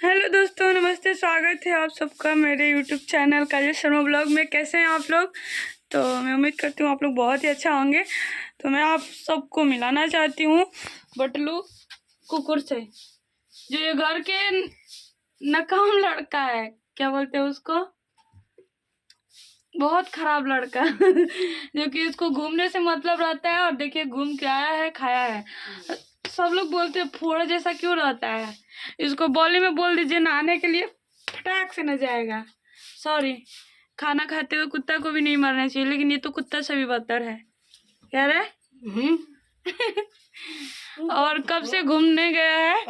Hello दोस्तों, नमस्ते। स्वागत है आप सबका मेरे यूट्यूब चैनल काजल शर्मा ब्लॉग में। कैसे हैं आप लोग? तो मैं उम्मीद करती हूँ आप लोग बहुत ही अच्छा होंगे। तो मैं आप सबको मिलाना चाहती हूँ बटलू कुकुर से, जो ये घर के नकाम लड़का है। क्या बोलते हैं उसको? बहुत खराब लड़का जो कि इसको घूमने से मतलब रहता है। और देखिए, घूम के आया है, खाया है। सब लोग बोलते हैं फोड़ा जैसा क्यों रहता है। इसको बॉली में बोल दीजिए नहाने के लिए, फटाक से न जाएगा। सॉरी, खाना खाते हुए कुत्ता को भी नहीं मारना चाहिए, लेकिन ये तो कुत्ता से भी बदतर है। क्या रे? और कब से घूमने गया है।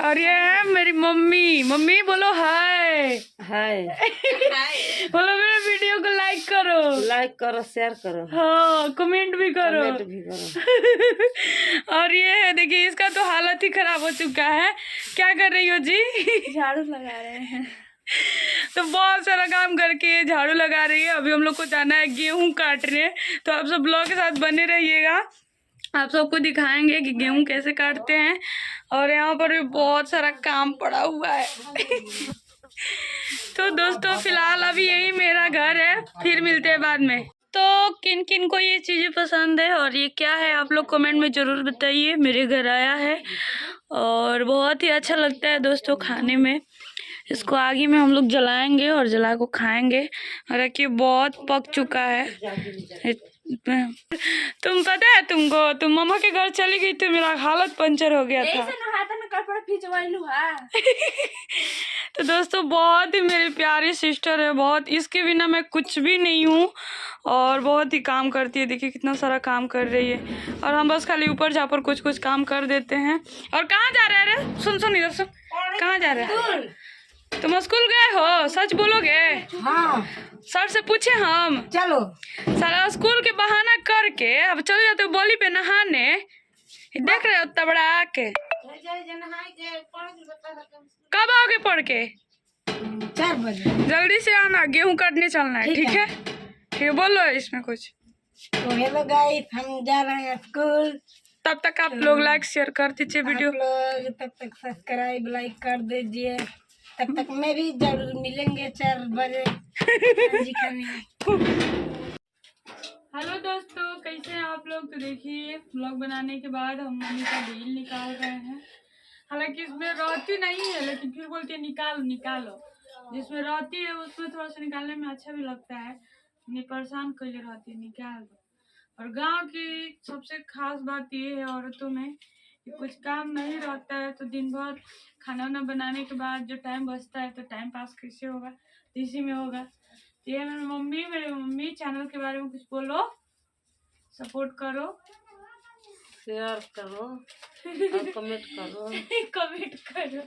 और ये है मेरी मम्मी। मम्मी बोलो हाय। हाय बोलो मेरे वीडियो को लाइक करो, शेयर करो, हाँ कमेंट भी करो। और ये है, देखिए इसका तो हालत ही खराब हो चुका है। क्या कर रही हो जी? झाड़ू लगा रहे हैं। तो बहुत सारा काम करके झाड़ू लगा रही है। अभी हम लोग को जाना है गेहूं काटने। तो आप सब ब्लॉग के साथ बने रहिएगा, आप सबको दिखाएंगे कि गेहूं कैसे काटते हैं। और यहाँ पर भी बहुत सारा काम पड़ा हुआ है। तो दोस्तों, फिलहाल अभी यही मेरा घर है, फिर मिलते हैं बाद में। तो किन किन को ये चीज़ें पसंद है और ये क्या है, आप लोग कमेंट में ज़रूर बताइए। मेरे घर आया है और बहुत ही अच्छा लगता है दोस्तों खाने में। इसको आगे में हम लोग जलाएंगे और जला को खाएंगे। हालांकि बहुत पक चुका है। तुम पता है तुमको, तुम मम्मा के घर चली गई तो मेरा हालत पंचर हो गया था। तो दोस्तों, बहुत ही मेरी प्यारी सिस्टर है, बहुत, इसके बिना मैं कुछ भी नहीं हूँ। और बहुत ही काम करती है, देखिए कितना सारा काम कर रही है। और हम बस खाली ऊपर जा पर कुछ कुछ काम कर देते हैं। और कहाँ जा रहे हैं रे? सुन इधर सुन, कहाँ जा रहे हैं? तुम स्कूल गए हो? सच बोलोगे? हाँ। सर से पूछे हम? चलो। सारा स्कूल के बहाना करके अब चले जाते हो बॉली पे नहाने। देख रहे हो तबड़ा आके। कब आओगे पढ़ के? 4 बजे। जल्दी से आना, गेहूं काटने चलना है। ठीक है? ठीक है, बोलो इसमें कुछ। तो हेलो गाइस, हम जा रहे हैं स्कूल। तब तक आप लोग लाइक शेयर कर दीजिए वीडियो। तब तक सब्सक्राइब लाइक कर दीजिए। तब तक मैं भी जरूर मिलेंगे 4 बजे। हेलो दोस्तों, कैसे हैं आप लोग? तो देखिए, व्लॉग बनाने के बाद हम मम्मी का बिल निकाल रहे हैं। हालांकि इसमें रहती नहीं है, लेकिन फिर बोलती है निकालो निकालो। जिसमें रहती है उसमें थोड़ा सा निकालने में अच्छा भी लगता है। नहीं परेशान कर रहती है, निकाल दो। और गांव की सबसे खास बात ये है औरतों में कि कुछ काम नहीं रहता है तो दिन भर खाना वाना बनाने के बाद जो टाइम बचता है तो टाइम पास कैसे होगा, तो इसी में होगा। तो ये मेरे मम्मी चैनल के बारे में कुछ बोलो, सपोर्ट करो, शेयर करो और कमेंट करो। कमेंट करो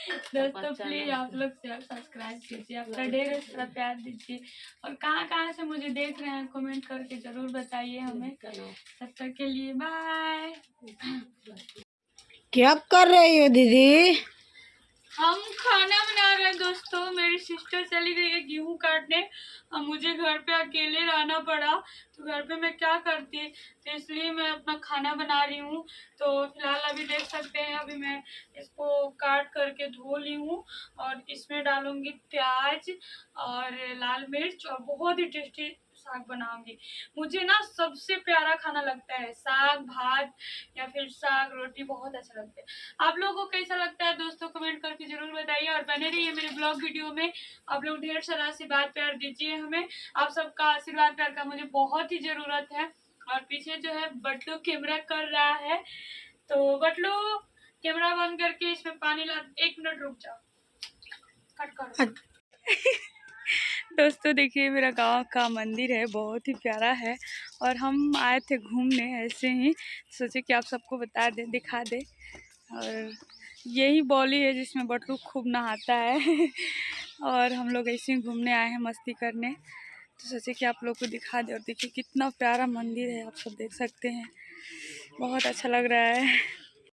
दोस्तों, प्लीज आप लोग शेयर सब्सक्राइब कीजिए, आपका ढेर सारा प्यार दीजिए। और कहाँ से मुझे देख रहे हैं कमेंट करके जरूर बताइए हमें। तब तक के लिए बाय। क्या कर रही हो दीदी? हम खाना बना रहे हैं दोस्तों। मेरी सिस्टर चली गई है गेहूं काटने, अब मुझे घर पे अकेले रहना पड़ा। तो घर पे मैं क्या करती, तो इसलिए मैं अपना खाना बना रही हूँ। तो फिलहाल अभी देख सकते हैं, अभी मैं इसको काट करके धो ली हूँ और इसमें डालूंगी प्याज और लाल मिर्च और बहुत ही टेस्टी साग बनाऊंगी। मुझे ना सबसे प्यारा खाना लगता है साग भात या फिर साग रोटी, बहुत अच्छा लगता है। आप लोगों को कैसा लगता है दोस्तों, कमेंट करके जरूर बताइए। और बने रहिए मेरे ब्लॉग वीडियो में। आप लोग ढेर सारा आशीर्वाद प्यार दीजिए हमें। आप सबका आशीर्वाद प्यार का मुझे बहुत ही जरूरत है। और पीछे जो है बटलू कैमरा कर रहा है, तो बटलू कैमरा बंद करके इसमें पानी ला। 1 मिनट रुक जाओ, कट कर। दोस्तों देखिए, मेरा गांव का मंदिर है, बहुत ही प्यारा है। और हम आए थे घूमने ऐसे ही, सोचे कि आप सबको बता दें, दिखा दें। और यही बॉली है जिसमें बटलू खूब नहाता है। और हम लोग ऐसे ही घूमने आए हैं, मस्ती करने। तो सोचे कि आप लोग को दिखा दें। और देखिए कितना प्यारा मंदिर है, आप सब देख सकते हैं, बहुत अच्छा लग रहा है।